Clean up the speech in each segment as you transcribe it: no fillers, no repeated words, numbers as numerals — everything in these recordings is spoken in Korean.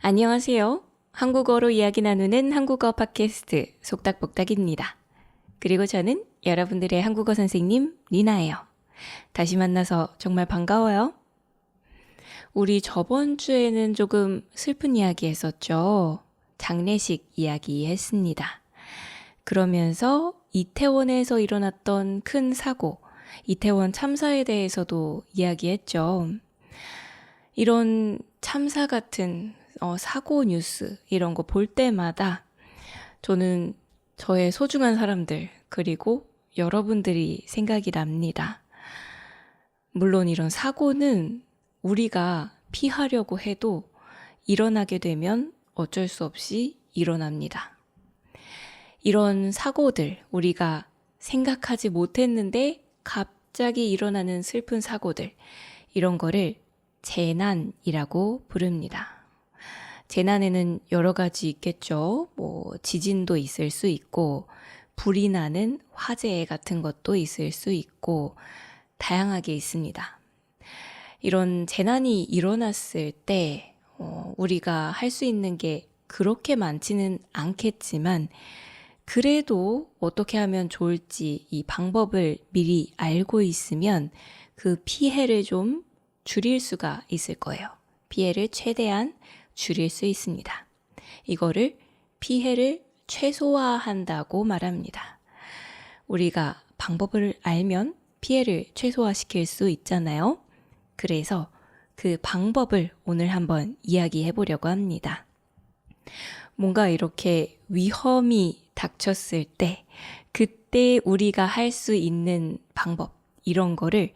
안녕하세요. 한국어로 이야기 나누는 한국어 팟캐스트 속닥복닥입니다. 그리고 저는 여러분들의 한국어 선생님 리나예요. 다시 만나서 정말 반가워요. 우리 저번 주에는 조금 슬픈 이야기 했었죠. 장례식 이야기 했습니다. 그러면서 이태원에서 일어났던 큰 사고, 이태원 참사에 대해서도 이야기했죠. 이런 참사 같은 사고 뉴스 이런 거 볼 때마다 저는 저의 소중한 사람들 그리고 여러분들이 생각이 납니다. 물론 이런 사고는 우리가 피하려고 해도 일어나게 되면 어쩔 수 없이 일어납니다. 이런 사고들 우리가 생각하지 못했는데 갑자기 일어나는 슬픈 사고들 이런 거를 재난이라고 부릅니다. 재난에는 여러 가지 있겠죠. 지진도 있을 수 있고, 불이 나는 화재 같은 것도 있을 수 있고, 다양하게 있습니다. 이런 재난이 일어났을 때, 우리가 할 수 있는 게 그렇게 많지는 않겠지만, 그래도 어떻게 하면 좋을지 이 방법을 미리 알고 있으면 그 피해를 좀 줄일 수가 있을 거예요. 피해를 최대한 줄일 수 있습니다. 이거를 피해를 최소화한다고 말합니다. 우리가 방법을 알면 피해를 최소화시킬 수 있잖아요. 그래서 그 방법을 오늘 한번 이야기해 보려고 합니다. 뭔가 이렇게 위험이 닥쳤을 때 그때 우리가 할 수 있는 방법 이런 거를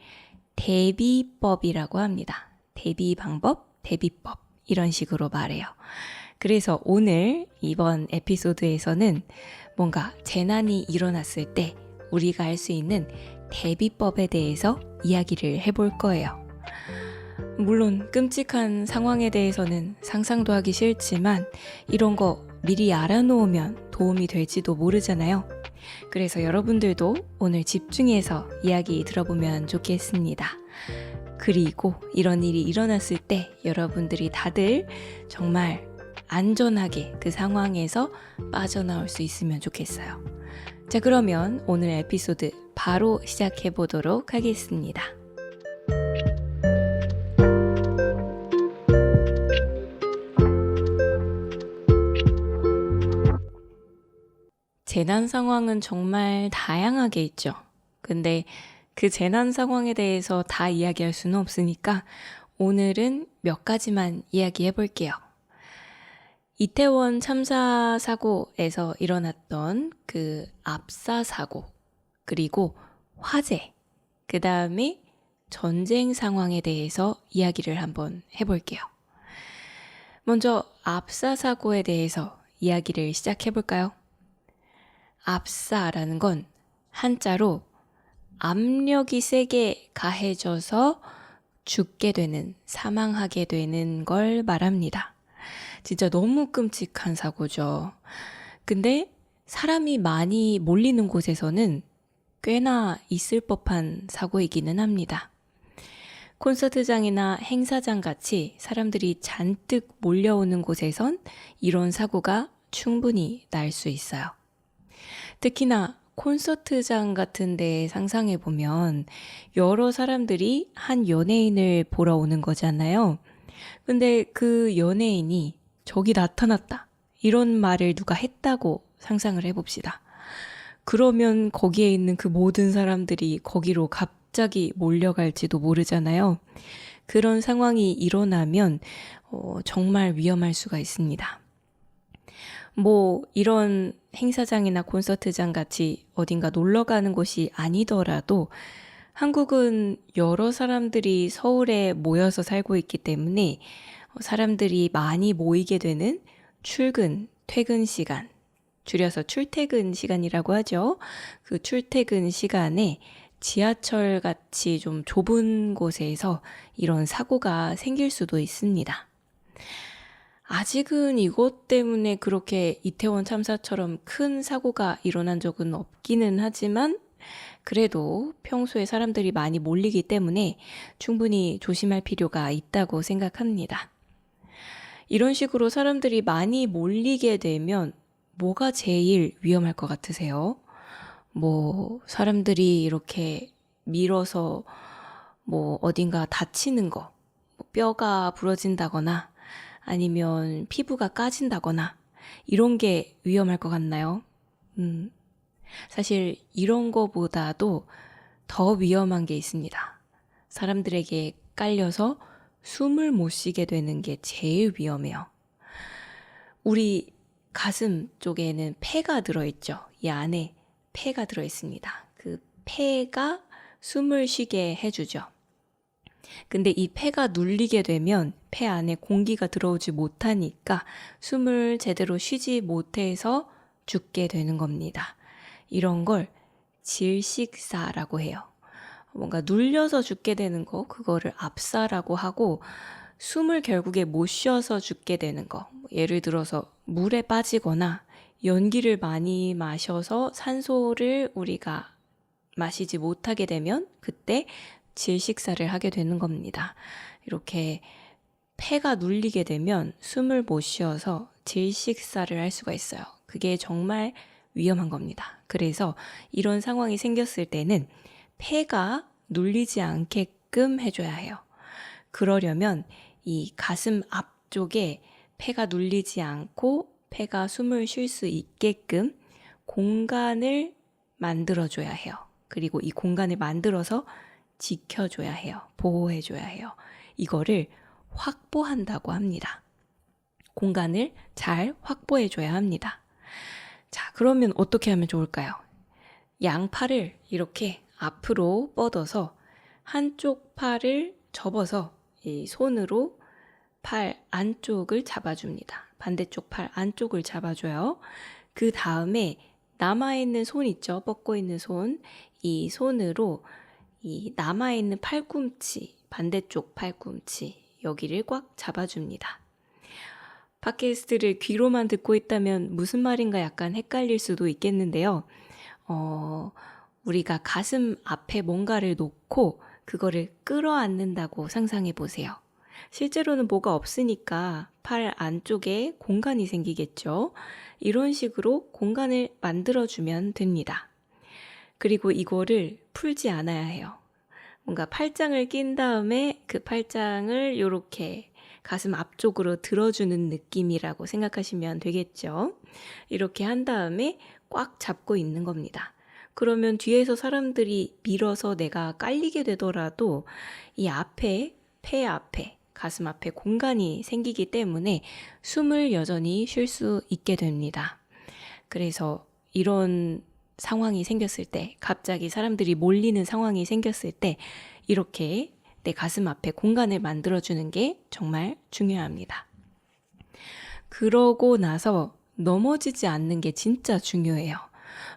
대비법이라고 합니다. 대비 방법, 대비법 이런 식으로 말해요. 그래서 오늘 이번 에피소드에서는 뭔가 재난이 일어났을 때 우리가 할 수 있는 대비법에 대해서 이야기를 해볼 거예요. 물론 끔찍한 상황에 대해서는 상상도 하기 싫지만 이런 거 미리 알아놓으면 도움이 될지도 모르잖아요. 그래서 여러분들도 오늘 집중해서 이야기 들어보면 좋겠습니다. 그리고 이런 일이 일어났을 때 여러분들이 다들 정말 안전하게 그 상황에서 빠져나올 수 있으면 좋겠어요. 자, 그러면 오늘 에피소드 바로 시작해 보도록 하겠습니다. 재난 상황은 정말 다양하게 있죠. 근데 그 재난 상황에 대해서 다 이야기할 수는 없으니까 오늘은 몇 가지만 이야기해 볼게요. 이태원 참사 사고에서 일어났던 그 압사 사고, 그리고 화재, 그 다음에 전쟁 상황에 대해서 이야기를 한번 해볼게요. 먼저 압사 사고에 대해서 이야기를 시작해 볼까요? 압사라는 건 한자로 압력이 세게 가해져서 죽게 되는, 사망하게 되는 걸 말합니다. 진짜 너무 끔찍한 사고죠. 근데 사람이 많이 몰리는 곳에서는 꽤나 있을 법한 사고이기는 합니다. 콘서트장이나 행사장 같이 사람들이 잔뜩 몰려오는 곳에선 이런 사고가 충분히 날 수 있어요. 특히나 콘서트장 같은 데 상상해 보면 여러 사람들이 한 연예인을 보러 오는 거잖아요. 근데 그 연예인이 저기 나타났다. 이런 말을 누가 했다고 상상을 해봅시다. 그러면 거기에 있는 그 모든 사람들이 거기로 갑자기 몰려갈지도 모르잖아요. 그런 상황이 일어나면 정말 위험할 수가 있습니다. 이런 행사장이나 콘서트장 같이 어딘가 놀러 가는 곳이 아니더라도 한국은 여러 사람들이 서울에 모여서 살고 있기 때문에 사람들이 많이 모이게 되는 출근, 퇴근 시간, 줄여서 출퇴근 시간이라고 하죠. 그 출퇴근 시간에 지하철 같이 좀 좁은 곳에서 이런 사고가 생길 수도 있습니다. 아직은 이것 때문에 그렇게 이태원 참사처럼 큰 사고가 일어난 적은 없기는 하지만 그래도 평소에 사람들이 많이 몰리기 때문에 충분히 조심할 필요가 있다고 생각합니다. 이런 식으로 사람들이 많이 몰리게 되면 뭐가 제일 위험할 것 같으세요? 뭐 사람들이 이렇게 밀어서 뭐 어딘가 다치는 거, 뭐 뼈가 부러진다거나 아니면 피부가 까진다거나 이런 게 위험할 것 같나요? 사실 이런 거보다도 더 위험한 게 있습니다. 사람들에게 깔려서 숨을 못 쉬게 되는 게 제일 위험해요. 우리 가슴 쪽에는 폐가 들어있죠. 이 안에 폐가 들어있습니다. 그 폐가 숨을 쉬게 해주죠. 근데 이 폐가 눌리게 되면 폐 안에 공기가 들어오지 못하니까 숨을 제대로 쉬지 못해서 죽게 되는 겁니다. 이런 걸 질식사라고 해요. 뭔가 눌려서 죽게 되는 거, 그거를 압사라고 하고, 숨을 결국에 못 쉬어서 죽게 되는 거, 예를 들어서 물에 빠지거나 연기를 많이 마셔서 산소를 우리가 마시지 못하게 되면 그때 질식사를 하게 되는 겁니다. 이렇게 폐가 눌리게 되면 숨을 못 쉬어서 질식사를 할 수가 있어요. 그게 정말 위험한 겁니다. 그래서 이런 상황이 생겼을 때는 폐가 눌리지 않게끔 해줘야 해요. 그러려면 이 가슴 앞쪽에 폐가 눌리지 않고 폐가 숨을 쉴 수 있게끔 공간을 만들어줘야 해요. 그리고 이 공간을 만들어서 지켜줘야 해요. 보호해줘야 해요. 이거를 확보한다고 합니다. 공간을 잘 확보해줘야 합니다. 자, 그러면 어떻게 하면 좋을까요? 양팔을 이렇게 앞으로 뻗어서 한쪽 팔을 접어서 이 손으로 팔 안쪽을 잡아줍니다. 반대쪽 팔 안쪽을 잡아줘요. 그 다음에 남아있는 손 있죠? 뻗고 있는 손. 이 손으로 이 남아있는 팔꿈치, 반대쪽 팔꿈치, 여기를 꽉 잡아줍니다. 팟캐스트를 귀로만 듣고 있다면 무슨 말인가 약간 헷갈릴 수도 있겠는데요. 우리가 가슴 앞에 뭔가를 놓고 그거를 끌어안는다고 상상해 보세요. 실제로는 뭐가 없으니까 팔 안쪽에 공간이 생기겠죠. 이런 식으로 공간을 만들어주면 됩니다. 그리고 이거를 풀지 않아야 해요. 뭔가 팔짱을 낀 다음에 그 팔짱을 이렇게 가슴 앞쪽으로 들어주는 느낌이라고 생각하시면 되겠죠. 이렇게 한 다음에 꽉 잡고 있는 겁니다. 그러면 뒤에서 사람들이 밀어서 내가 깔리게 되더라도 이 앞에, 폐 앞에, 가슴 앞에 공간이 생기기 때문에 숨을 여전히 쉴 수 있게 됩니다. 그래서 이런 상황이 생겼을 때, 갑자기 사람들이 몰리는 상황이 생겼을 때 이렇게 내 가슴 앞에 공간을 만들어주는 게 정말 중요합니다. 그러고 나서 넘어지지 않는 게 진짜 중요해요.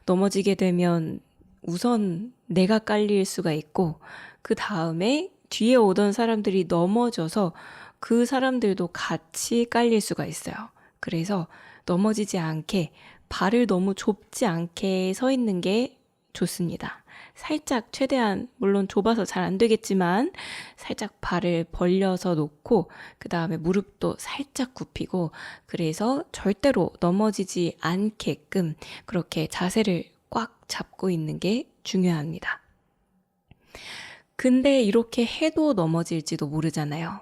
넘어지게 되면 우선 내가 깔릴 수가 있고 그 다음에 뒤에 오던 사람들이 넘어져서 그 사람들도 같이 깔릴 수가 있어요. 그래서 넘어지지 않게 발을 너무 좁지 않게 서 있는 게 좋습니다. 살짝 최대한 물론 좁아서 잘 안 되겠지만 살짝 발을 벌려서 놓고 그 다음에 무릎도 살짝 굽히고 그래서 절대로 넘어지지 않게끔 그렇게 자세를 꽉 잡고 있는 게 중요합니다. 근데 이렇게 해도 넘어질지도 모르잖아요.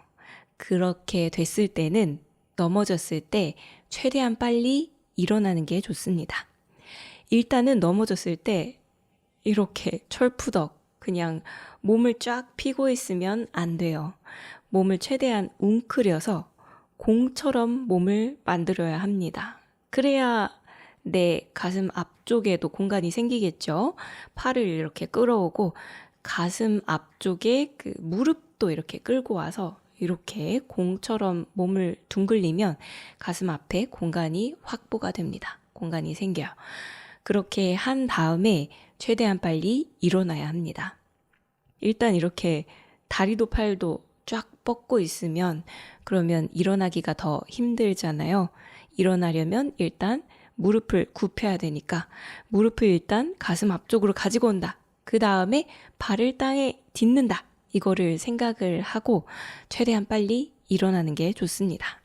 그렇게 됐을 때는 넘어졌을 때 최대한 빨리 일어나는 게 좋습니다. 일단은 넘어졌을 때 이렇게 철푸덕 그냥 몸을 쫙 펴고 있으면 안 돼요. 몸을 최대한 웅크려서 공처럼 몸을 만들어야 합니다. 그래야 내 가슴 앞쪽에도 공간이 생기겠죠. 팔을 이렇게 끌어오고 가슴 앞쪽에 그 무릎도 이렇게 끌고 와서 이렇게 공처럼 몸을 둥글리면 가슴 앞에 공간이 확보가 됩니다. 공간이 생겨요. 그렇게 한 다음에 최대한 빨리 일어나야 합니다. 일단 이렇게 다리도 팔도 쫙 뻗고 있으면 그러면 일어나기가 더 힘들잖아요. 일어나려면 일단 무릎을 굽혀야 되니까 무릎을 일단 가슴 앞쪽으로 가지고 온다. 그 다음에 발을 땅에 딛는다. 이거를 생각을 하고 최대한 빨리 일어나는 게 좋습니다.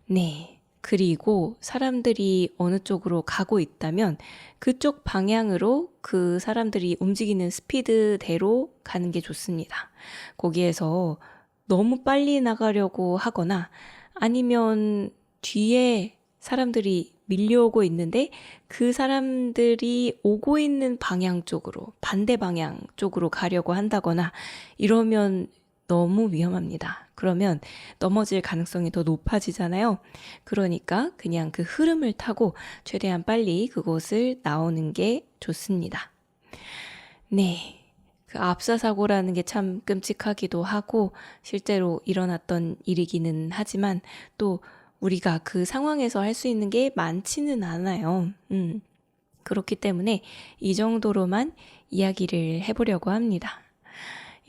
네. 그리고 사람들이 어느 쪽으로 가고 있다면 그쪽 방향으로 그 사람들이 움직이는 스피드대로 가는 게 좋습니다. 거기에서 너무 빨리 나가려고 하거나 아니면 뒤에 사람들이 밀려오고 있는데 그 사람들이 오고 있는 방향 쪽으로, 반대 방향 쪽으로 가려고 한다거나 이러면 너무 위험합니다. 그러면 넘어질 가능성이 더 높아지잖아요. 그러니까 그냥 그 흐름을 타고 최대한 빨리 그곳을 나오는 게 좋습니다. 네. 그 압사사고라는 게 참 끔찍하기도 하고 실제로 일어났던 일이기는 하지만 또 우리가 그 상황에서 할 수 있는 게 많지는 않아요. 그렇기 때문에 이 정도로만 이야기를 해보려고 합니다.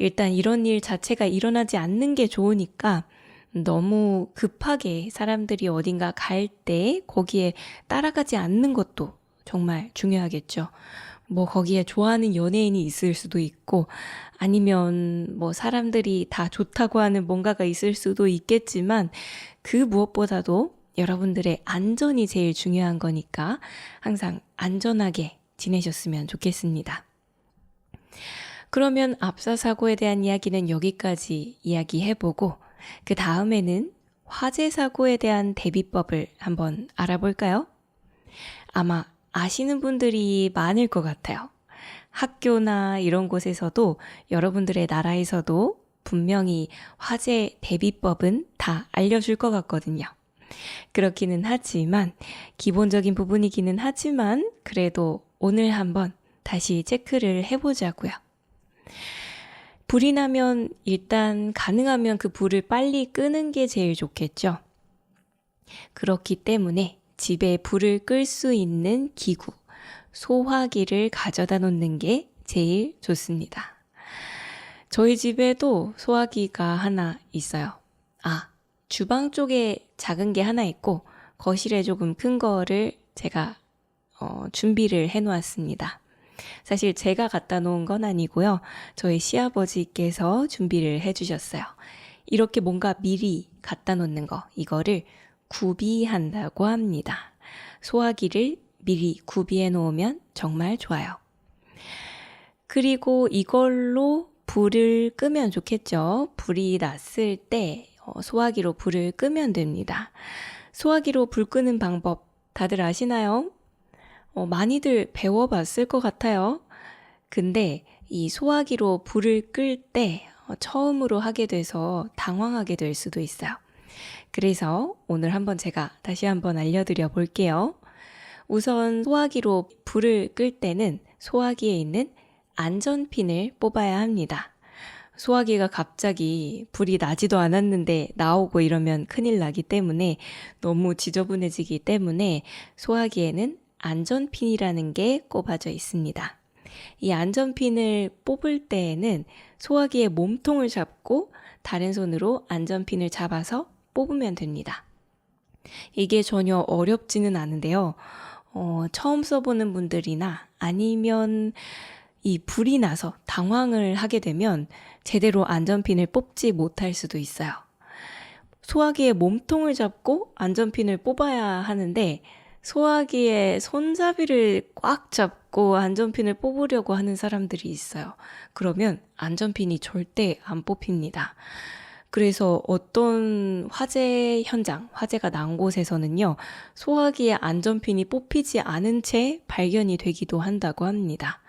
일단 이런 일 자체가 일어나지 않는 게 좋으니까 너무 급하게 사람들이 어딘가 갈 때 거기에 따라가지 않는 것도 정말 중요하겠죠. 뭐 거기에 좋아하는 연예인이 있을 수도 있고 아니면 뭐 사람들이 다 좋다고 하는 뭔가가 있을 수도 있겠지만 그 무엇보다도 여러분들의 안전이 제일 중요한 거니까 항상 안전하게 지내셨으면 좋겠습니다. 그러면 압사사고에 대한 이야기는 여기까지 이야기해보고 그 다음에는 화재 사고에 대한 대비법을 한번 알아볼까요? 아마 아시는 분들이 많을 것 같아요. 학교나 이런 곳에서도 여러분들의 나라에서도 분명히 화재 대비법은 다 알려줄 것 같거든요. 그렇기는 하지만 기본적인 부분이기는 하지만 그래도 오늘 한번 다시 체크를 해보자고요. 불이 나면 일단 가능하면 그 불을 빨리 끄는 게 제일 좋겠죠. 그렇기 때문에 집에 불을 끌 수 있는 기구, 소화기를 가져다 놓는 게 제일 좋습니다. 저희 집에도 소화기가 하나 있어요. 주방 쪽에 작은 게 하나 있고 거실에 조금 큰 거를 제가 준비를 해 놓았습니다. 사실 제가 갖다 놓은 건 아니고요. 저희 시아버지께서 준비를 해 주셨어요. 이렇게 뭔가 미리 갖다 놓는 거, 이거를 구비한다고 합니다. 소화기를 미리 구비해 놓으면 정말 좋아요. 그리고 이걸로 불을 끄면 좋겠죠. 불이 났을 때 소화기로 불을 끄면 됩니다. 소화기로 불 끄는 방법 다들 아시나요? 많이들 배워봤을 것 같아요. 근데 이 소화기로 불을 끌 때 처음으로 하게 돼서 당황하게 될 수도 있어요. 그래서 오늘 한번 제가 다시 한번 알려드려 볼게요. 우선 소화기로 불을 끌 때는 소화기에 있는 안전핀을 뽑아야 합니다. 소화기가 갑자기 불이 나지도 않았는데 나오고 이러면 큰일 나기 때문에 너무 지저분해지기 때문에 소화기에는 안전핀이라는 게 꼽아져 있습니다. 이 안전핀을 뽑을 때에는 소화기의 몸통을 잡고 다른 손으로 안전핀을 잡아서 뽑으면 됩니다. 이게 전혀 어렵지는 않은데요. 처음 써보는 분들이나 아니면 이 불이 나서 당황을 하게 되면 제대로 안전핀을 뽑지 못할 수도 있어요. 소화기의 몸통을 잡고 안전핀을 뽑아야 하는데 소화기의 손잡이를 꽉 잡고 안전핀을 뽑으려고 하는 사람들이 있어요. 그러면 안전핀이 절대 안 뽑힙니다. 그래서 어떤 화재 현장, 화재가 난 곳에서는요, 소화기의 안전핀이 뽑히지 않은 채 발견이 되기도 한다고 합니다.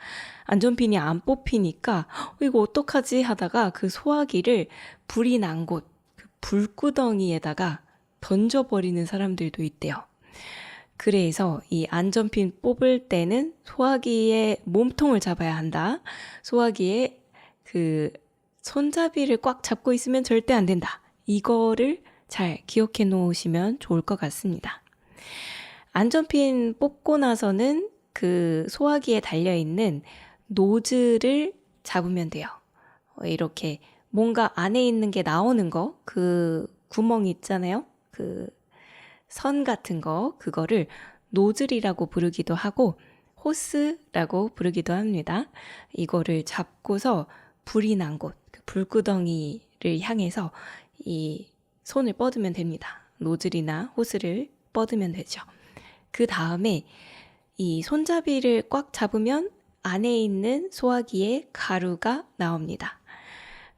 안전핀이 안 뽑히니까 이거 어떡하지 하다가 그 소화기를 불이 난 곳, 그 불구덩이에다가 던져버리는 사람들도 있대요. 그래서 이 안전핀 뽑을 때는 소화기의 몸통을 잡아야 한다. 소화기의 그 손잡이를 꽉 잡고 있으면 절대 안 된다. 이거를 잘 기억해 놓으시면 좋을 것 같습니다. 안전핀 뽑고 나서는 그 소화기에 달려있는 노즐을 잡으면 돼요. 이렇게 뭔가 안에 있는 게 나오는 거, 그 구멍 있잖아요. 그 선 같은 거, 그거를 노즐이라고 부르기도 하고 호스라고 부르기도 합니다. 이거를 잡고서 불이 난 곳, 그 불구덩이를 향해서 이 손을 뻗으면 됩니다. 노즐이나 호스를 뻗으면 되죠. 그 다음에 이 손잡이를 꽉 잡으면 안에 있는 소화기에 가루가 나옵니다.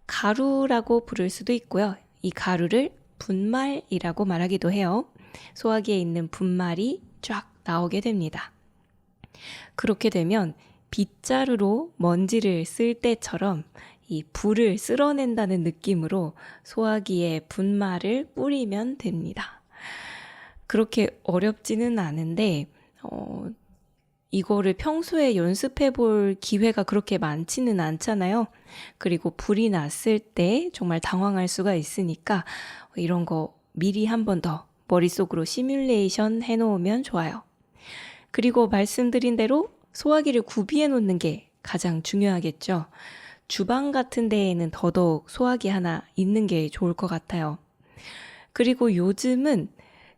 가루라고 부를 수도 있고요. 이 가루를 분말이라고 말하기도 해요. 소화기에 있는 분말이 쫙 나오게 됩니다. 그렇게 되면 빗자루로 먼지를 쓸 때처럼 이 불을 쓸어낸다는 느낌으로 소화기에 분말을 뿌리면 됩니다. 그렇게 어렵지는 않은데 이거를 평소에 연습해 볼 기회가 그렇게 많지는 않잖아요. 그리고 불이 났을 때 정말 당황할 수가 있으니까 이런 거 미리 한 번 더 머릿속으로 시뮬레이션 해놓으면 좋아요. 그리고 말씀드린 대로 소화기를 구비해 놓는 게 가장 중요하겠죠. 주방 같은 데에는 더더욱 소화기 하나 있는 게 좋을 것 같아요. 그리고 요즘은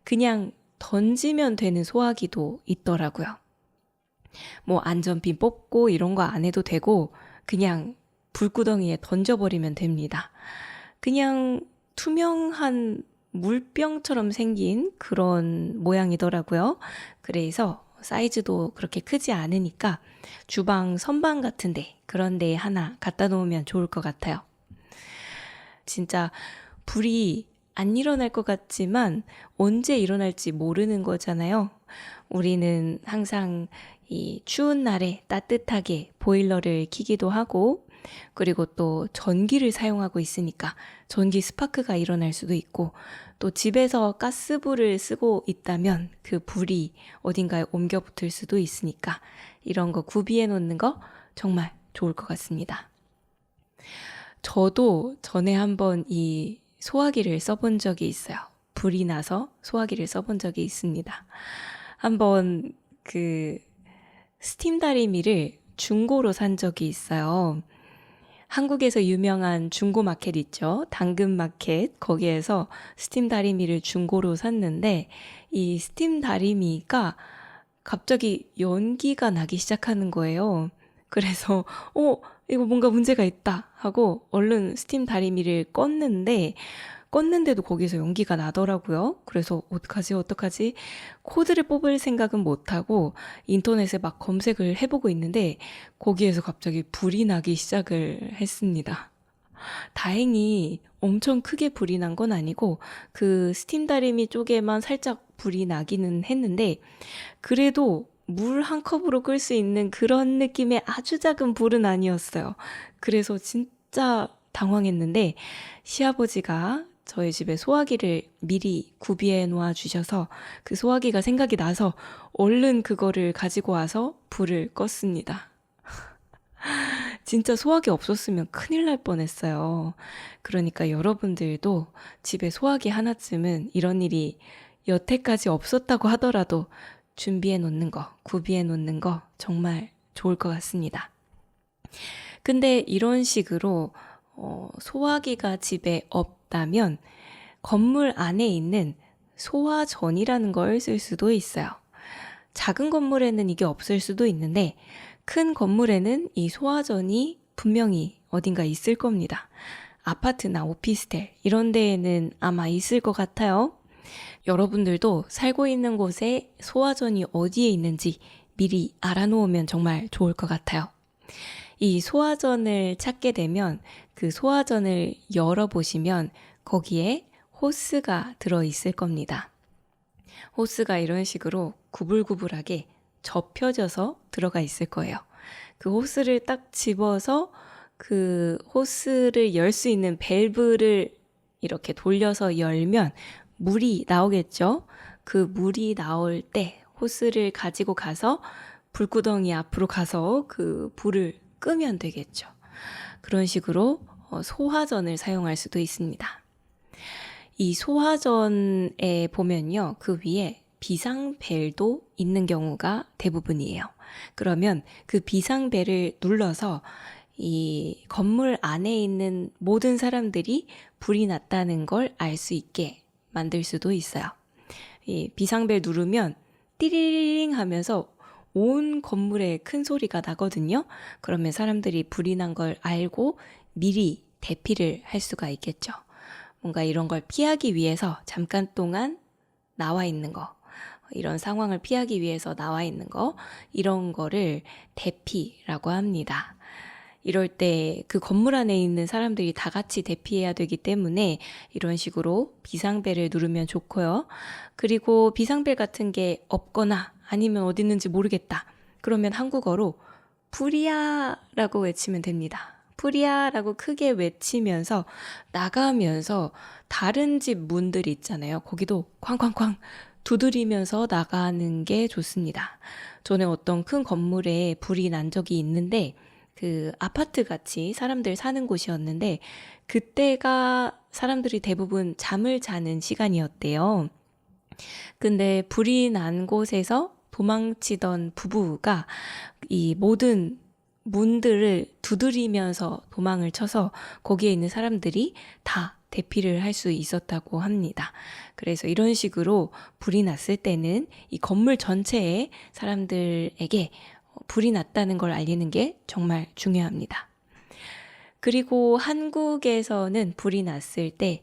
그냥 던지면 되는 소화기도 있더라고요. 뭐 안전핀 뽑고 이런 거 안 해도 되고 그냥 불구덩이에 던져버리면 됩니다. 그냥 투명한 물병처럼 생긴 그런 모양이더라고요. 그래서 사이즈도 그렇게 크지 않으니까 주방 선반 같은데 그런 데에 하나 갖다 놓으면 좋을 것 같아요. 진짜 불이 안 일어날 것 같지만 언제 일어날지 모르는 거잖아요. 우리는 항상 이 추운 날에 따뜻하게 보일러를 켜기도 하고 그리고 또 전기를 사용하고 있으니까 전기 스파크가 일어날 수도 있고 또 집에서 가스불을 쓰고 있다면 그 불이 어딘가에 옮겨 붙을 수도 있으니까 이런 거 구비해 놓는 거 정말 좋을 것 같습니다. 저도 전에 한번 이 소화기를 써본 적이 있어요. 불이 나서 소화기를 써본 적이 있습니다. 한번 그 스팀 다리미를 중고로 산 적이 있어요. 한국에서 유명한 중고 마켓 있죠. 당근 마켓. 거기에서 스팀 다리미를 중고로 샀는데 이 스팀 다리미가 갑자기 연기가 나기 시작하는 거예요. 그래서 이거 뭔가 문제가 있다 하고 얼른 스팀 다리미를 껐는데도 거기서 연기가 나더라고요. 그래서 어떡하지? 코드를 뽑을 생각은 못하고 인터넷에 막 검색을 해보고 있는데 거기에서 갑자기 불이 나기 시작을 했습니다. 다행히 엄청 크게 불이 난 건 아니고 그 스팀 다리미 쪽에만 살짝 불이 나기는 했는데 그래도 물 한 컵으로 끌 수 있는 그런 느낌의 아주 작은 불은 아니었어요. 그래서 진짜 당황했는데 시아버지가 저희 집에 소화기를 미리 구비해 놓아 주셔서 그 소화기가 생각이 나서 얼른 그거를 가지고 와서 불을 껐습니다. 진짜 소화기 없었으면 큰일 날 뻔했어요. 그러니까 여러분들도 집에 소화기 하나쯤은 이런 일이 여태까지 없었다고 하더라도 준비해 놓는 거, 구비해 놓는 거 정말 좋을 것 같습니다. 근데 이런 식으로 소화기가 집에 없다면 건물 안에 있는 소화전이라는 걸 쓸 수도 있어요. 작은 건물에는 이게 없을 수도 있는데 큰 건물에는 이 소화전이 분명히 어딘가 있을 겁니다. 아파트나 오피스텔 이런 데에는 아마 있을 것 같아요. 여러분들도 살고 있는 곳에 소화전이 어디에 있는지 미리 알아놓으면 정말 좋을 것 같아요. 이 소화전을 찾게 되면 그 소화전을 열어보시면 거기에 호스가 들어있을 겁니다. 호스가 이런 식으로 구불구불하게 접혀져서 들어가 있을 거예요. 그 호스를 딱 집어서 그 호스를 열 수 있는 밸브를 이렇게 돌려서 열면 물이 나오겠죠? 그 물이 나올 때 호스를 가지고 가서 불구덩이 앞으로 가서 그 불을 끄면 되겠죠. 그런 식으로 소화전을 사용할 수도 있습니다. 이 소화전에 보면요, 그 위에 비상벨도 있는 경우가 대부분이에요. 그러면 그 비상벨을 눌러서 이 건물 안에 있는 모든 사람들이 불이 났다는 걸 알 수 있게 만들 수도 있어요. 이 비상벨 누르면 띠리링 하면서 온 건물에 큰 소리가 나거든요. 그러면 사람들이 불이 난 걸 알고 미리 대피를 할 수가 있겠죠. 뭔가 이런 걸 피하기 위해서 잠깐 동안 나와 있는 거, 이런 상황을 피하기 위해서 나와 있는 거, 이런 거를 대피라고 합니다. 이럴 때 그 건물 안에 있는 사람들이 다 같이 대피해야 되기 때문에 이런 식으로 비상벨을 누르면 좋고요. 그리고 비상벨 같은 게 없거나 아니면 어디 있는지 모르겠다. 그러면 한국어로 불이야 라고 외치면 됩니다. 불이야 라고 크게 외치면서 나가면서 다른 집 문들 있잖아요. 거기도 쾅쾅쾅 두드리면서 나가는 게 좋습니다. 전에 어떤 큰 건물에 불이 난 적이 있는데 그 아파트 같이 사람들 사는 곳이었는데 그때가 사람들이 대부분 잠을 자는 시간이었대요. 근데 불이 난 곳에서 도망치던 부부가 이 모든 문들을 두드리면서 도망을 쳐서 거기에 있는 사람들이 다 대피를 할 수 있었다고 합니다. 그래서 이런 식으로 불이 났을 때는 이 건물 전체에 사람들에게 불이 났다는 걸 알리는 게 정말 중요합니다. 그리고 한국에서는 불이 났을 때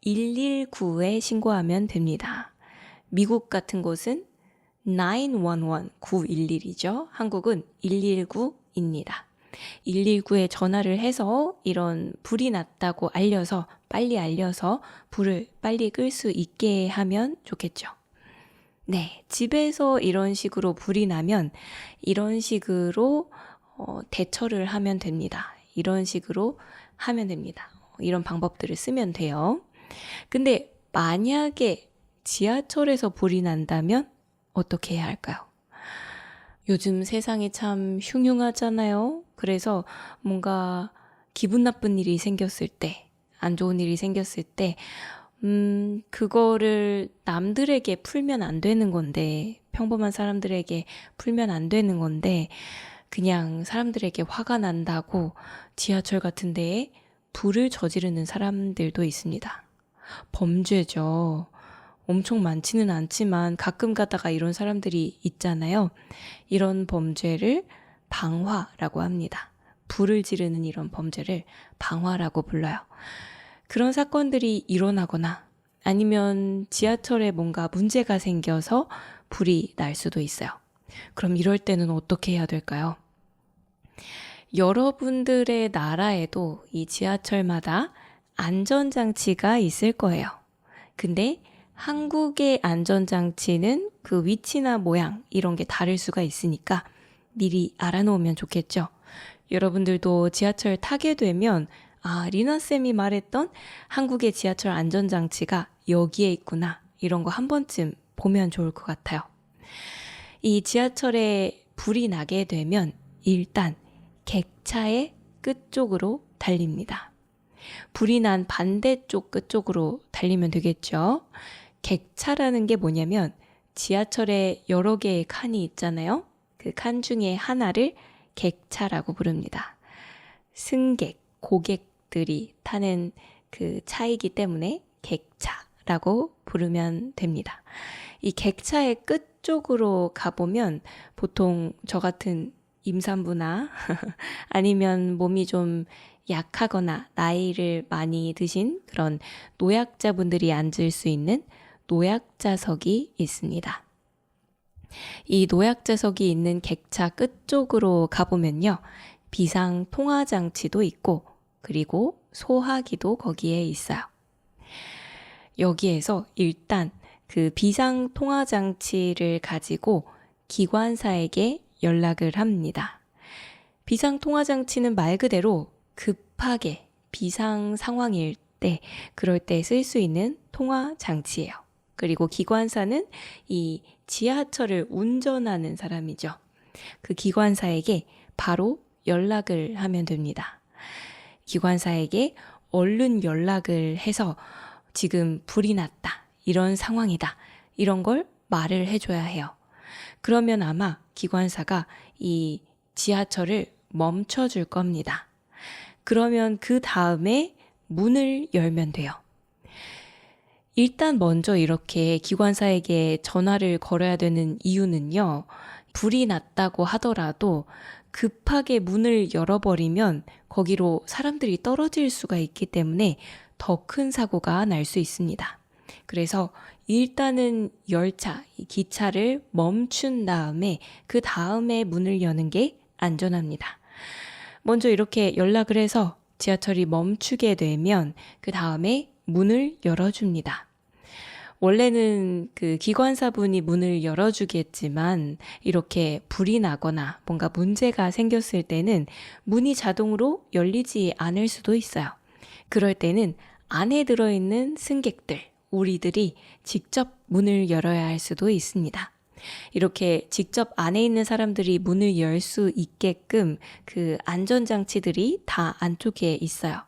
119에 신고하면 됩니다. 미국 같은 곳은 911, 911이죠. 한국은 119입니다. 119에 전화를 해서 이런 불이 났다고 알려서 빨리 알려서 불을 빨리 끌 수 있게 하면 좋겠죠. 네, 집에서 이런 식으로 불이 나면 이런 식으로 대처를 하면 됩니다. 이런 식으로 하면 됩니다. 이런 방법들을 쓰면 돼요. 근데 만약에 지하철에서 불이 난다면 어떻게 해야 할까요? 요즘 세상이 참 흉흉하잖아요. 그래서 뭔가 기분 나쁜 일이 생겼을 때, 안 좋은 일이 생겼을 때, 그거를 남들에게 풀면 안 되는 건데, 평범한 사람들에게 풀면 안 되는 건데, 그냥 사람들에게 화가 난다고 지하철 같은 데에 불을 저지르는 사람들도 있습니다. 범죄죠. 엄청 많지는 않지만 가끔 가다가 이런 사람들이 있잖아요. 이런 범죄를 방화라고 합니다. 불을 지르는 이런 범죄를 방화라고 불러요. 그런 사건들이 일어나거나 아니면 지하철에 뭔가 문제가 생겨서 불이 날 수도 있어요. 그럼 이럴 때는 어떻게 해야 될까요? 여러분들의 나라에도 이 지하철마다 안전장치가 있을 거예요. 근데 한국의 안전장치는 그 위치나 모양 이런 게 다를 수가 있으니까 미리 알아놓으면 좋겠죠. 여러분들도 지하철 타게 되면 리나쌤이 말했던 한국의 지하철 안전장치가 여기에 있구나 이런 거 한 번쯤 보면 좋을 것 같아요. 이 지하철에 불이 나게 되면 일단 객차의 끝쪽으로 달립니다. 불이 난 반대쪽 끝쪽으로 달리면 되겠죠. 객차라는 게 뭐냐면 지하철에 여러 개의 칸이 있잖아요. 그 칸 중에 하나를 객차라고 부릅니다. 승객, 고객들이 타는 그 차이기 때문에 객차라고 부르면 됩니다. 이 객차의 끝쪽으로 가보면 보통 저 같은 임산부나 아니면 몸이 좀 약하거나 나이를 많이 드신 그런 노약자분들이 앉을 수 있는 노약자석이 있습니다. 이 노약자석이 있는 객차 끝쪽으로 가보면요. 비상통화장치도 있고 그리고 소화기도 거기에 있어요. 여기에서 일단 그 비상통화장치를 가지고 기관사에게 연락을 합니다. 비상통화장치는 말 그대로 급하게 비상 상황일 때 그럴 때 쓸 수 있는 통화장치예요. 그리고 기관사는 이 지하철을 운전하는 사람이죠. 그 기관사에게 바로 연락을 하면 됩니다. 기관사에게 얼른 연락을 해서 지금 불이 났다. 이런 상황이다. 이런 걸 말을 해줘야 해요. 그러면 아마 기관사가 이 지하철을 멈춰줄 겁니다. 그러면 그 다음에 문을 열면 돼요. 일단 먼저 이렇게 기관사에게 전화를 걸어야 되는 이유는요. 불이 났다고 하더라도 급하게 문을 열어버리면 거기로 사람들이 떨어질 수가 있기 때문에 더 큰 사고가 날 수 있습니다. 그래서 일단은 열차, 이 기차를 멈춘 다음에 그 다음에 문을 여는 게 안전합니다. 먼저 이렇게 연락을 해서 지하철이 멈추게 되면 그 다음에 문을 열어줍니다. 원래는 그 기관사분이 문을 열어주겠지만 이렇게 불이 나거나 뭔가 문제가 생겼을 때는 문이 자동으로 열리지 않을 수도 있어요. 그럴 때는 안에 들어있는 승객들, 우리들이 직접 문을 열어야 할 수도 있습니다. 이렇게 직접 안에 있는 사람들이 문을 열 수 있게끔 그 안전장치들이 다 안쪽에 있어요.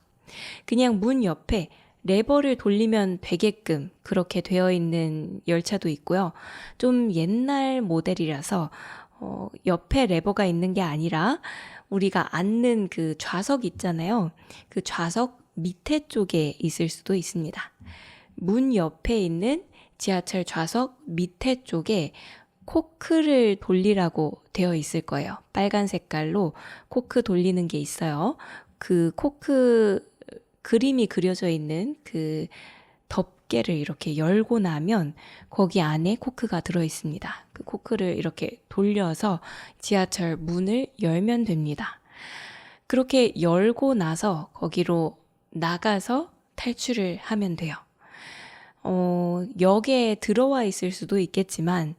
그냥 문 옆에 레버를 돌리면 되게끔 그렇게 되어 있는 열차도 있고요. 좀 옛날 모델이라서 옆에 레버가 있는 게 아니라 우리가 앉는 그 좌석 있잖아요. 그 좌석 밑에 쪽에 있을 수도 있습니다. 문 옆에 있는 지하철 좌석 밑에 쪽에 코크를 돌리라고 되어 있을 거예요. 빨간 색깔로 코크 돌리는 게 있어요. 그 코크 그림이 그려져 있는 그 덮개를 이렇게 열고 나면 거기 안에 코크가 들어 있습니다. 그 코크를 이렇게 돌려서 지하철 문을 열면 됩니다. 그렇게 열고 나서 거기로 나가서 탈출을 하면 돼요. 역에 들어와 있을 수도 있겠지만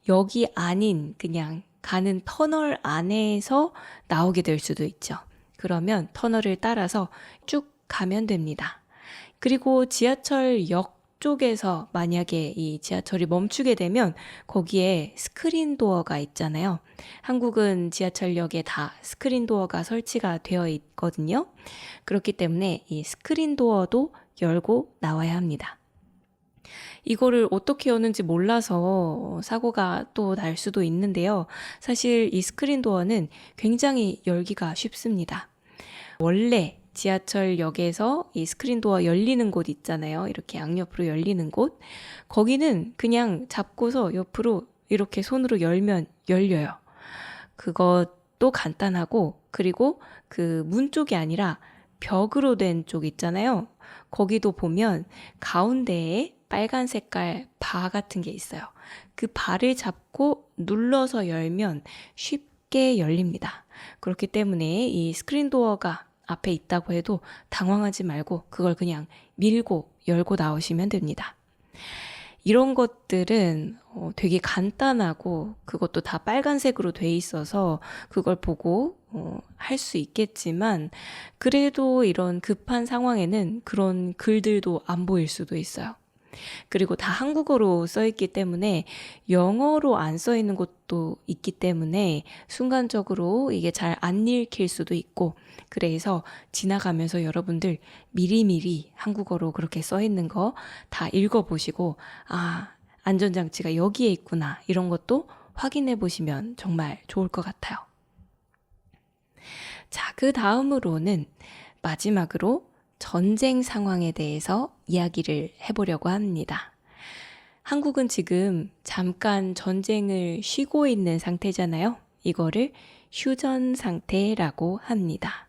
역이 아닌 그냥 가는 터널 안에서 나오게 될 수도 있죠. 그러면 터널을 따라서 쭉 가면 됩니다. 그리고 지하철역 쪽에서 만약에 이 지하철이 멈추게 되면 거기에 스크린 도어가 있잖아요. 한국은 지하철역에 다 스크린 도어가 설치가 되어 있거든요. 그렇기 때문에 이 스크린 도어도 열고 나와야 합니다. 이거를 어떻게 여는지 몰라서 사고가 또 날 수도 있는데요. 사실 이 스크린 도어는 굉장히 열기가 쉽습니다. 원래 지하철역에서 이 스크린 도어 열리는 곳 있잖아요. 이렇게 양옆으로 열리는 곳. 거기는 그냥 잡고서 옆으로 이렇게 손으로 열면 열려요. 그것도 간단하고, 그리고 그 문 쪽이 아니라 벽으로 된 쪽 있잖아요. 거기도 보면 가운데에 빨간 색깔 바 같은 게 있어요. 그 바를 잡고 눌러서 열면 쉽게 열립니다. 그렇기 때문에 이 스크린 도어가 앞에 있다고 해도 당황하지 말고 그걸 그냥 밀고 열고 나오시면 됩니다. 이런 것들은 되게 간단하고 그것도 다 빨간색으로 돼 있어서 그걸 보고 할 수 있겠지만 그래도 이런 급한 상황에는 그런 글들도 안 보일 수도 있어요. 그리고 다 한국어로 써 있기 때문에 영어로 안 써 있는 곳도 있기 때문에 순간적으로 이게 잘 안 읽힐 수도 있고, 그래서 지나가면서 여러분들 미리미리 한국어로 그렇게 써 있는 거 다 읽어보시고, 아, 안전장치가 여기에 있구나, 이런 것도 확인해 보시면 정말 좋을 것 같아요. 자, 그 다음으로는 마지막으로 전쟁 상황에 대해서 이야기를 해보려고 합니다. 한국은 지금 잠깐 전쟁을 쉬고 있는 상태잖아요. 이거를 휴전 상태라고 합니다.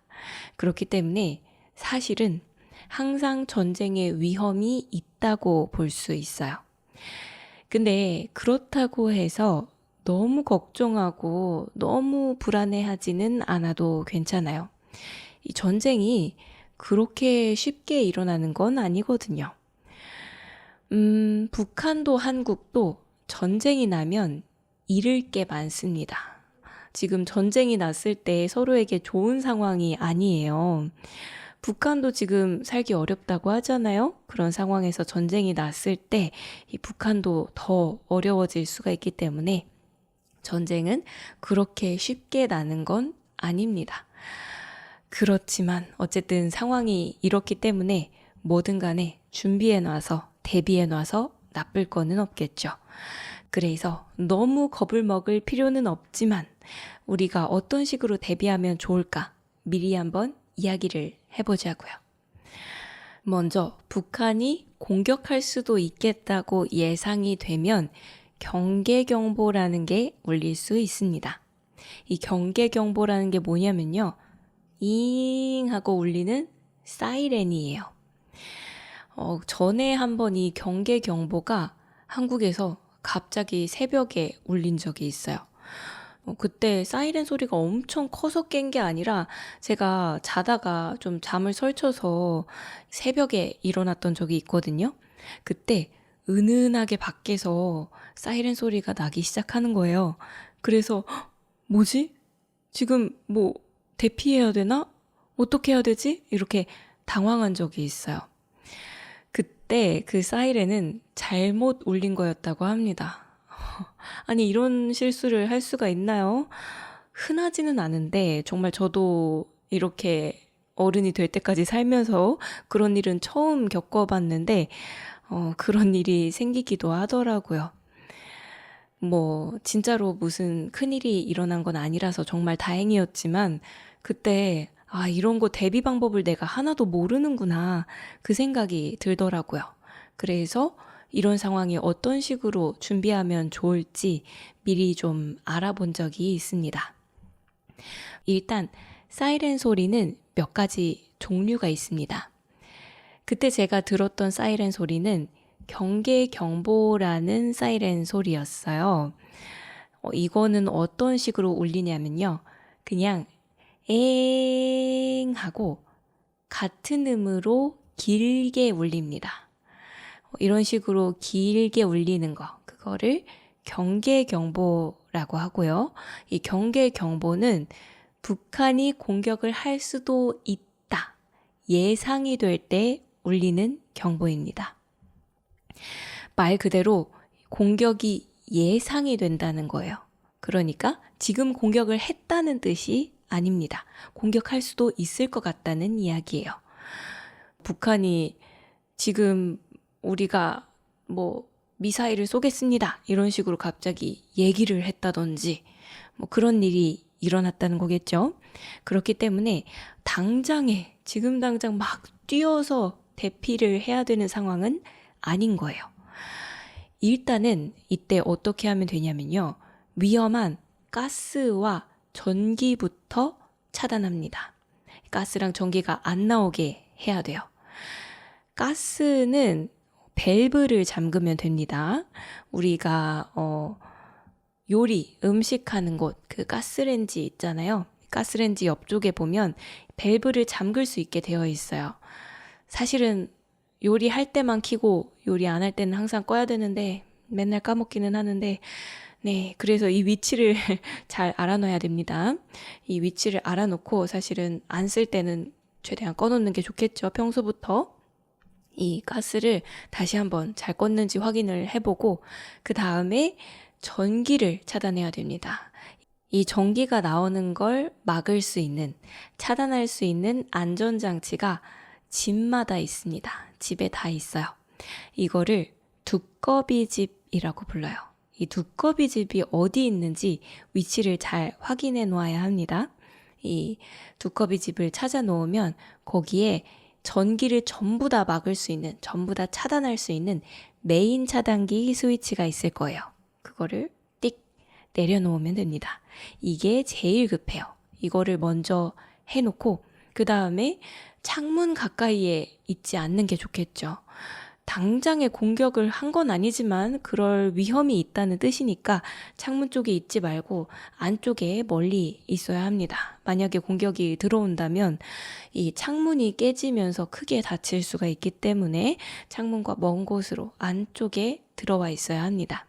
그렇기 때문에 사실은 항상 전쟁의 위험이 있다고 볼 수 있어요. 근데 그렇다고 해서 너무 걱정하고 너무 불안해하지는 않아도 괜찮아요. 이 전쟁이 그렇게 쉽게 일어나는 건 아니거든요. 북한도 한국도 전쟁이 나면 잃을 게 많습니다. 지금 전쟁이 났을 때 서로에게 좋은 상황이 아니에요. 북한도 지금 살기 어렵다고 하잖아요. 그런 상황에서 전쟁이 났을 때 이 북한도 더 어려워질 수가 있기 때문에 전쟁은 그렇게 쉽게 나는 건 아닙니다. 그렇지만 어쨌든 상황이 이렇기 때문에 뭐든 간에 준비해놔서 대비해놔서 나쁠 거는 없겠죠. 그래서 너무 겁을 먹을 필요는 없지만 우리가 어떤 식으로 대비하면 좋을까 미리 한번 이야기를 해보자고요. 먼저 북한이 공격할 수도 있겠다고 예상이 되면 경계경보라는 게 울릴 수 있습니다. 이 경계경보라는 게 뭐냐면요. 잉 하고 울리는 사이렌이에요. 전에 한번 이 경계 경보가 한국에서 갑자기 새벽에 울린 적이 있어요. 그때 사이렌 소리가 엄청 커서 깬 게 아니라 제가 자다가 좀 잠을 설쳐서 새벽에 일어났던 적이 있거든요. 그때 은은하게 밖에서 사이렌 소리가 나기 시작하는 거예요. 그래서 "헉, 뭐지? 지금 뭐 대피해야 되나? 어떻게 해야 되지?" 이렇게 당황한 적이 있어요. 그때 그 사이렌은 잘못 울린 거였다고 합니다. 아니, 이런 실수를 할 수가 있나요? 흔하지는 않은데, 정말 저도 이렇게 어른이 될 때까지 살면서 그런 일은 처음 겪어봤는데, 그런 일이 생기기도 하더라고요. 뭐, 진짜로 무슨 큰일이 일어난 건 아니라서 정말 다행이었지만, 그때, 아, 이런 거 대비 방법을 내가 하나도 모르는구나. 그 생각이 들더라고요. 그래서 이런 상황이 어떤 식으로 준비하면 좋을지 미리 좀 알아본 적이 있습니다. 일단, 사이렌 소리는 몇 가지 종류가 있습니다. 그때 제가 들었던 사이렌 소리는 경계 경보라는 사이렌 소리였어요. 이거는 어떤 식으로 울리냐면요. 그냥 엥 하고 같은 음으로 길게 울립니다. 이런 식으로 길게 울리는 거, 그거를 경계 경보라고 하고요. 이 경계 경보는 북한이 공격을 할 수도 있다, 예상이 될 때 울리는 경보입니다. 말 그대로 공격이 예상이 된다는 거예요. 그러니까 지금 공격을 했다는 뜻이 아닙니다. 공격할 수도 있을 것 같다는 이야기예요. 북한이 지금 우리가 뭐 미사일을 쏘겠습니다, 이런 식으로 갑자기 얘기를 했다든지 뭐 그런 일이 일어났다는 거겠죠. 그렇기 때문에 당장에 지금 당장 막 뛰어서 대피를 해야 되는 상황은 아닌 거예요. 일단은 이때 어떻게 하면 되냐면요. 위험한 가스와 전기부터 차단합니다. 가스랑 전기가 안 나오게 해야 돼요. 가스는 밸브를 잠그면 됩니다. 우리가 요리, 음식하는 곳, 그 가스레인지 있잖아요. 가스레인지 옆쪽에 보면 밸브를 잠글 수 있게 되어 있어요. 사실은 요리할 때만 켜고 요리 안 할 때는 항상 꺼야 되는데 맨날 까먹기는 하는데, 네, 그래서 이 위치를 잘 알아놔야 됩니다. 이 위치를 알아놓고 사실은 안 쓸 때는 최대한 꺼놓는 게 좋겠죠. 평소부터 이 가스를 다시 한번 잘 껐는지 확인을 해보고 그 다음에 전기를 차단해야 됩니다. 이 전기가 나오는 걸 막을 수 있는, 차단할 수 있는 안전장치가 집마다 있습니다. 집에 다 있어요. 이거를 두꺼비집이라고 불러요. 이 두꺼비집이 어디 있는지 위치를 잘 확인해 놓아야 합니다. 이 두꺼비집을 찾아 놓으면 거기에 전기를 전부 다 막을 수 있는, 전부 다 차단할 수 있는 메인 차단기 스위치가 있을 거예요. 그거를 띡 내려놓으면 됩니다. 이게 제일 급해요. 이거를 먼저 해놓고 그 다음에 창문 가까이에 있지 않는 게 좋겠죠. 당장에 공격을 한 건 아니지만 그럴 위험이 있다는 뜻이니까 창문 쪽에 있지 말고 안쪽에 멀리 있어야 합니다. 만약에 공격이 들어온다면 이 창문이 깨지면서 크게 다칠 수가 있기 때문에 창문과 먼 곳으로 안쪽에 들어와 있어야 합니다.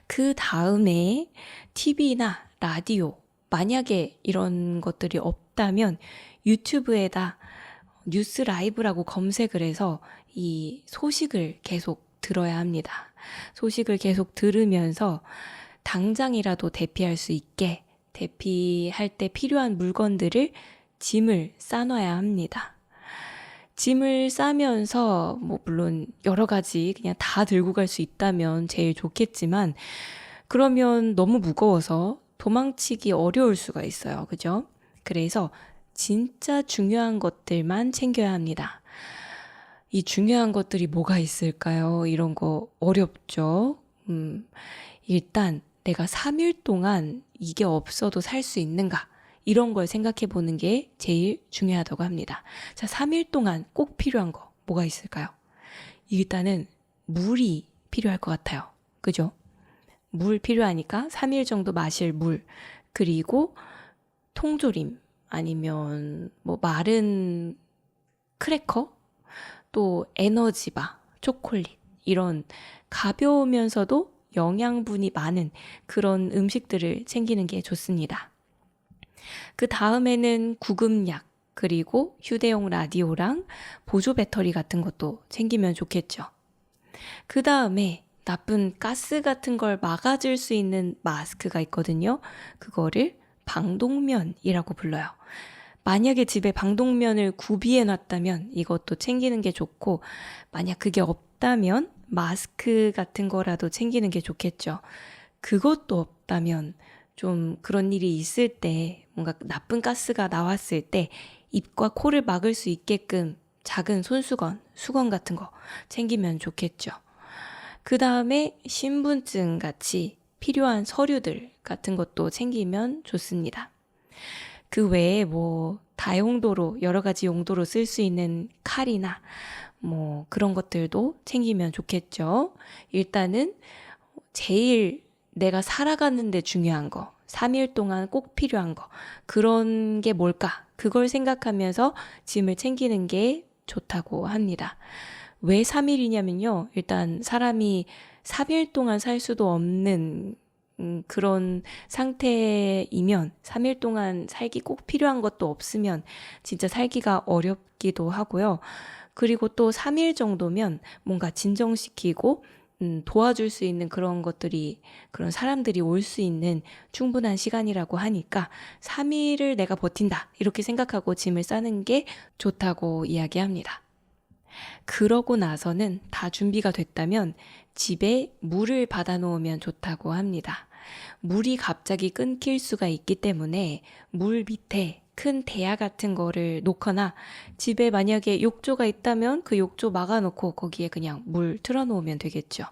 그 다음에 TV나 라디오, 만약에 이런 것들이 없다면 유튜브에다 뉴스 라이브라고 검색을 해서 이 소식을 계속 들어야 합니다. 소식을 계속 들으면서 당장이라도 대피할 수 있게, 대피할 때 필요한 물건들을, 짐을 싸놔야 합니다. 짐을 싸면서 뭐 물론 여러 가지 그냥 다 들고 갈 수 있다면 제일 좋겠지만 그러면 너무 무거워서 도망치기 어려울 수가 있어요. 그죠? 그래서 진짜 중요한 것들만 챙겨야 합니다. 이 중요한 것들이 뭐가 있을까요? 이런 거 어렵죠? 일단 내가 3일 동안 이게 없어도 살 수 있는가? 이런 걸 생각해 보는 게 제일 중요하다고 합니다. 자, 3일 동안 꼭 필요한 거 뭐가 있을까요? 일단은 물이 필요할 것 같아요. 그죠? 물 필요하니까 3일 정도 마실 물, 그리고 통조림, 아니면 뭐 마른 크래커, 또 에너지바, 초콜릿, 이런 가벼우면서도 영양분이 많은 그런 음식들을 챙기는 게 좋습니다. 그 다음에는 구급약, 그리고 휴대용 라디오랑 보조 배터리 같은 것도 챙기면 좋겠죠. 그 다음에 나쁜 가스 같은 걸 막아줄 수 있는 마스크가 있거든요. 그거를 방독면이라고 불러요. 만약에 집에 방독면을 구비해 놨다면 이것도 챙기는 게 좋고, 만약 그게 없다면 마스크 같은 거라도 챙기는 게 좋겠죠. 그것도 없다면 좀 그런 일이 있을 때, 뭔가 나쁜 가스가 나왔을 때 입과 코를 막을 수 있게끔 작은 손수건, 수건 같은 거 챙기면 좋겠죠. 그 다음에 신분증 같이 필요한 서류들 같은 것도 챙기면 좋습니다. 그 외에 뭐 다용도로 여러 가지 용도로 쓸 수 있는 칼이나 뭐 그런 것들도 챙기면 좋겠죠. 일단은 제일 내가 살아가는데 중요한 거, 3일 동안 꼭 필요한 거, 그런 게 뭘까? 그걸 생각하면서 짐을 챙기는 게 좋다고 합니다. 왜 3일이냐면요. 일단 사람이 3일 동안 살 수도 없는 그런 상태이면, 3일 동안 살기 꼭 필요한 것도 없으면 진짜 살기가 어렵기도 하고요. 그리고 또 3일 정도면 뭔가 진정시키고 도와줄 수 있는 그런 것들이, 그런 사람들이 올 수 있는 충분한 시간이라고 하니까 3일을 내가 버틴다, 이렇게 생각하고 짐을 싸는 게 좋다고 이야기합니다. 그러고 나서는 다 준비가 됐다면 집에 물을 받아 놓으면 좋다고 합니다. 물이 갑자기 끊길 수가 있기 때문에 물 밑에 큰 대야 같은 거를 놓거나, 집에 만약에 욕조가 있다면 그 욕조 막아놓고 거기에 그냥 물 틀어놓으면 되겠죠.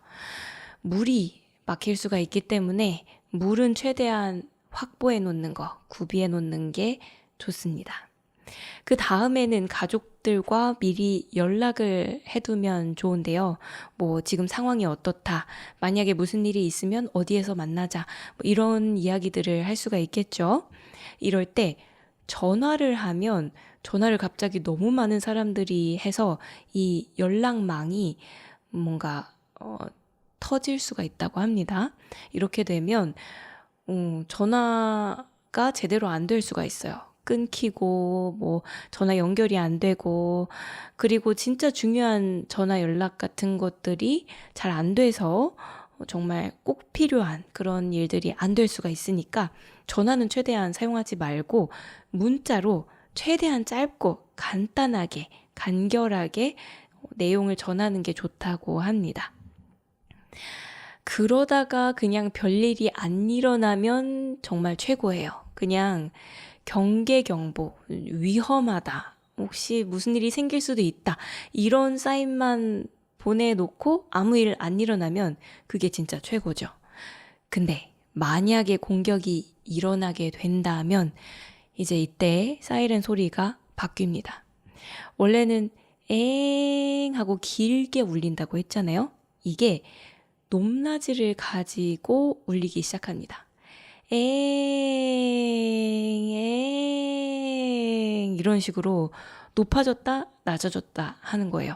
물이 막힐 수가 있기 때문에 물은 최대한 확보해 놓는 거, 구비해 놓는 게 좋습니다. 그 다음에는 가족들과 미리 연락을 해두면 좋은데요. 뭐 지금 상황이 어떻다, 만약에 무슨 일이 있으면 어디에서 만나자, 뭐 이런 이야기들을 할 수가 있겠죠. 이럴 때 전화를 하면, 전화를 갑자기 너무 많은 사람들이 해서 이 연락망이 뭔가 터질 수가 있다고 합니다. 이렇게 되면 전화가 제대로 안 될 수가 있어요. 끊기고 뭐 전화 연결이 안 되고, 그리고 진짜 중요한 전화 연락 같은 것들이 잘 안 돼서 정말 꼭 필요한 그런 일들이 안 될 수가 있으니까 전화는 최대한 사용하지 말고 문자로 최대한 짧고 간단하게 간결하게 내용을 전하는 게 좋다고 합니다. 그러다가 그냥 별일이 안 일어나면 정말 최고예요. 그냥 경계경보, 위험하다, 혹시 무슨 일이 생길 수도 있다, 이런 사인만 보내놓고 아무 일 안 일어나면 그게 진짜 최고죠. 근데 만약에 공격이 일어나게 된다면 이제 이때 사이렌 소리가 바뀝니다. 원래는 엥 하고 길게 울린다고 했잖아요. 이게 높낮이를 가지고 울리기 시작합니다. 엥, 이런 식으로 높아졌다, 낮아졌다 하는 거예요.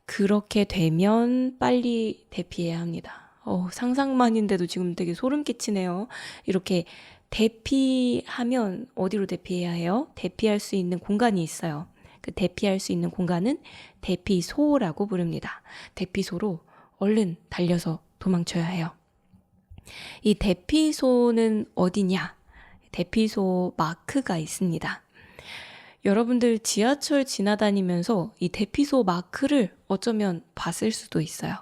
그렇게 되면 빨리 대피해야 합니다. 상상만인데도 지금 되게 소름 끼치네요. 이렇게 대피하면 어디로 대피해야 해요? 대피할 수 있는 공간이 있어요. 그 대피할 수 있는 공간은 대피소라고 부릅니다. 대피소로 얼른 달려서 도망쳐야 해요. 이 대피소는 어디냐? 대피소 마크가 있습니다. 여러분들 지하철 지나다니면서 이 대피소 마크를 어쩌면 봤을 수도 있어요.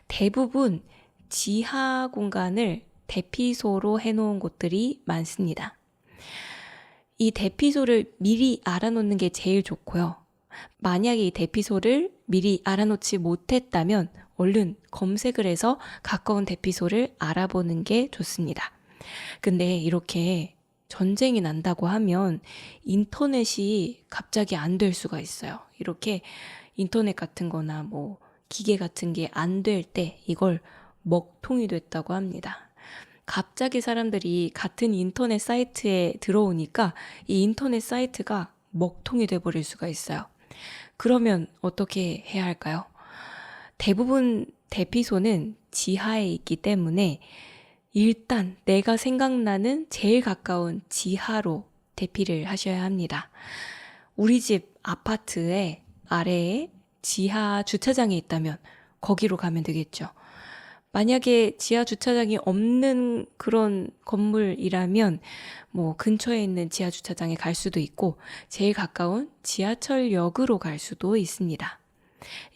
대부분 지하 공간을 대피소로 해놓은 곳들이 많습니다. 이 대피소를 미리 알아놓는 게 제일 좋고요. 만약에 이 대피소를 미리 알아놓지 못했다면 얼른 검색을 해서 가까운 대피소를 알아보는 게 좋습니다. 근데 이렇게 전쟁이 난다고 하면 인터넷이 갑자기 안 될 수가 있어요. 이렇게 인터넷 같은 거나 뭐 기계 같은 게 안 될 때 이걸 먹통이 됐다고 합니다. 갑자기 사람들이 같은 인터넷 사이트에 들어오니까 이 인터넷 사이트가 먹통이 돼버릴 수가 있어요. 그러면 어떻게 해야 할까요? 대부분 대피소는 지하에 있기 때문에 일단 내가 생각나는 제일 가까운 지하로 대피를 하셔야 합니다. 우리 집 아파트의 아래에 지하 주차장이 있다면 거기로 가면 되겠죠. 만약에 지하 주차장이 없는 그런 건물이라면 뭐 근처에 있는 지하 주차장에 갈 수도 있고 제일 가까운 지하철역으로 갈 수도 있습니다.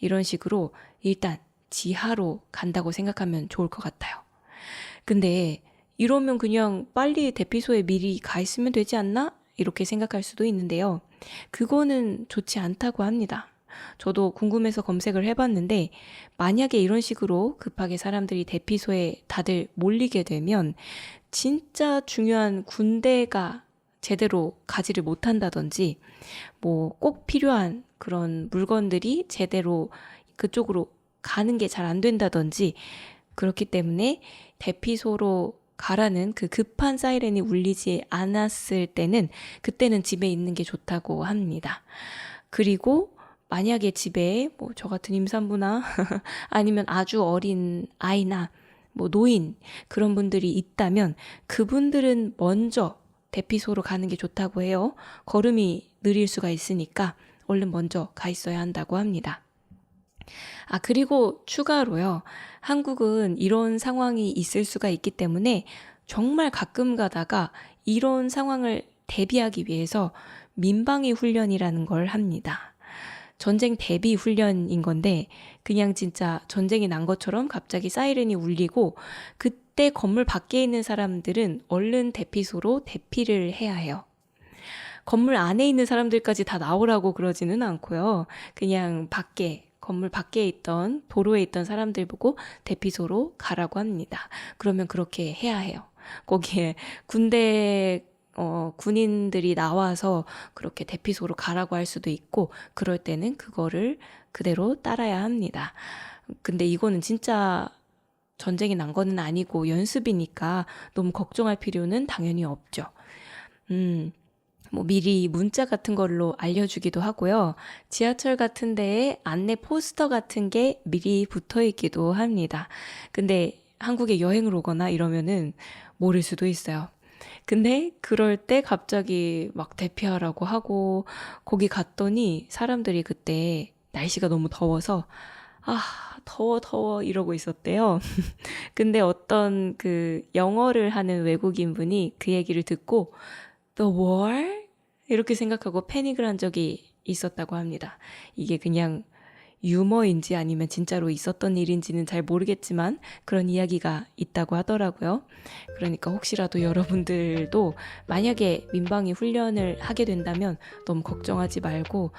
이런 식으로 일단 지하로 간다고 생각하면 좋을 것 같아요. 근데 이러면 그냥 빨리 대피소에 미리 가 있으면 되지 않나? 이렇게 생각할 수도 있는데요. 그거는 좋지 않다고 합니다. 저도 궁금해서 검색을 해봤는데 만약에 이런 식으로 급하게 사람들이 대피소에 다들 몰리게 되면 진짜 중요한 군대가 제대로 가지를 못한다든지 뭐 꼭 필요한 그런 물건들이 제대로 그쪽으로 가는 게 잘 안 된다든지 그렇기 때문에 대피소로 가라는 그 급한 사이렌이 울리지 않았을 때는 그때는 집에 있는 게 좋다고 합니다. 그리고 만약에 집에 뭐 저 같은 임산부나 아니면 아주 어린 아이나 뭐 노인 그런 분들이 있다면 그분들은 먼저 대피소로 가는 게 좋다고 해요. 걸음이 느릴 수가 있으니까 얼른 먼저 가 있어야 한다고 합니다. 그리고 추가로요. 한국은 이런 상황이 있을 수가 있기 때문에 정말 가끔 가다가 이런 상황을 대비하기 위해서 민방위 훈련이라는 걸 합니다. 전쟁 대비 훈련인 건데 그냥 진짜 전쟁이 난 것처럼 갑자기 사이렌이 울리고 그때 건물 밖에 있는 사람들은 얼른 대피소로 대피를 해야 해요. 건물 안에 있는 사람들까지 다 나오라고 그러지는 않고요. 그냥 건물 밖에 있던 도로에 있던 사람들 보고 대피소로 가라고 합니다. 그러면 그렇게 해야 해요. 거기에 군인들이 나와서 그렇게 대피소로 가라고 할 수도 있고 그럴 때는 그거를 그대로 따라야 합니다. 근데 이거는 진짜 전쟁이 난 거는 아니고 연습이니까 너무 걱정할 필요는 당연히 없죠. 뭐 미리 문자 같은 걸로 알려주기도 하고요. 지하철 같은 데에 안내 포스터 같은 게 미리 붙어 있기도 합니다. 근데 한국에 여행을 오거나 이러면은 모를 수도 있어요. 근데 그럴 때 갑자기 막 대피하라고 하고 거기 갔더니 사람들이 그때 날씨가 너무 더워서 더워 이러고 있었대요. 근데 어떤 그 영어를 하는 외국인 분이 그 얘기를 듣고 The war? 이렇게 생각하고 패닉을 한 적이 있었다고 합니다. 이게 그냥 유머인지 아니면 진짜로 있었던 일인지는 잘 모르겠지만 그런 이야기가 있다고 하더라고요. 그러니까 혹시라도 여러분들도 만약에 민방위 훈련을 하게 된다면 너무 걱정하지 말고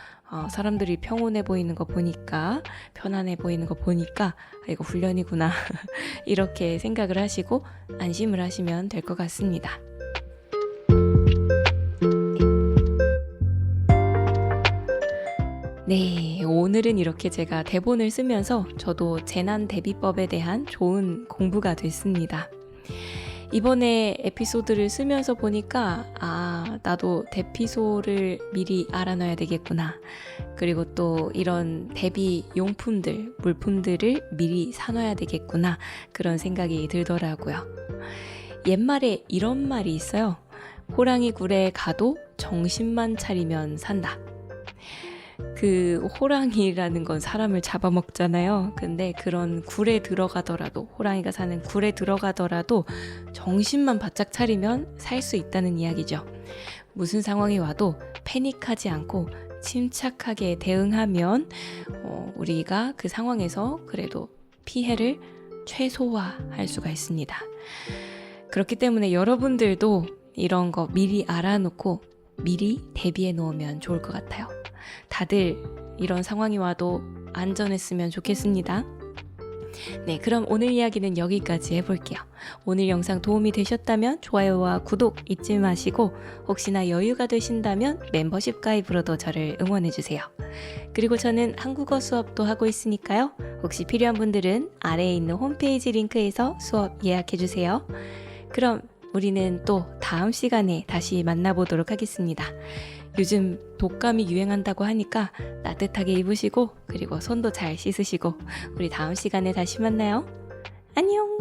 사람들이 평온해 보이는 거 보니까 편안해 보이는 거 보니까 이거 훈련이구나 이렇게 생각을 하시고 안심을 하시면 될 것 같습니다. 네, 오늘은 이렇게 제가 대본을 쓰면서 저도 재난 대비법에 대한 좋은 공부가 됐습니다. 이번에 에피소드를 쓰면서 보니까 나도 대피소를 미리 알아놔야 되겠구나. 그리고 또 이런 대비 용품들, 물품들을 미리 사놔야 되겠구나. 그런 생각이 들더라고요. 옛말에 이런 말이 있어요. 호랑이 굴에 가도 정신만 차리면 산다. 그 호랑이라는 건 사람을 잡아먹잖아요. 근데 그런 굴에 들어가더라도 호랑이가 사는 굴에 들어가더라도 정신만 바짝 차리면 살 수 있다는 이야기죠. 무슨 상황이 와도 패닉하지 않고 침착하게 대응하면 우리가 그 상황에서 그래도 피해를 최소화할 수가 있습니다. 그렇기 때문에 여러분들도 이런 거 미리 알아놓고 미리 대비해 놓으면 좋을 것 같아요. 다들 이런 상황이 와도 안전했으면 좋겠습니다. 네, 그럼 오늘 이야기는 여기까지 해볼게요. 오늘 영상 도움이 되셨다면 좋아요와 구독 잊지 마시고 혹시나 여유가 되신다면 멤버십 가입으로도 저를 응원해주세요. 그리고 저는 한국어 수업도 하고 있으니까요. 혹시 필요한 분들은 아래에 있는 홈페이지 링크에서 수업 예약해주세요. 그럼 우리는 또 다음 시간에 다시 만나보도록 하겠습니다. 요즘 독감이 유행한다고 하니까 따뜻하게 입으시고 그리고 손도 잘 씻으시고 우리 다음 시간에 다시 만나요. 안녕.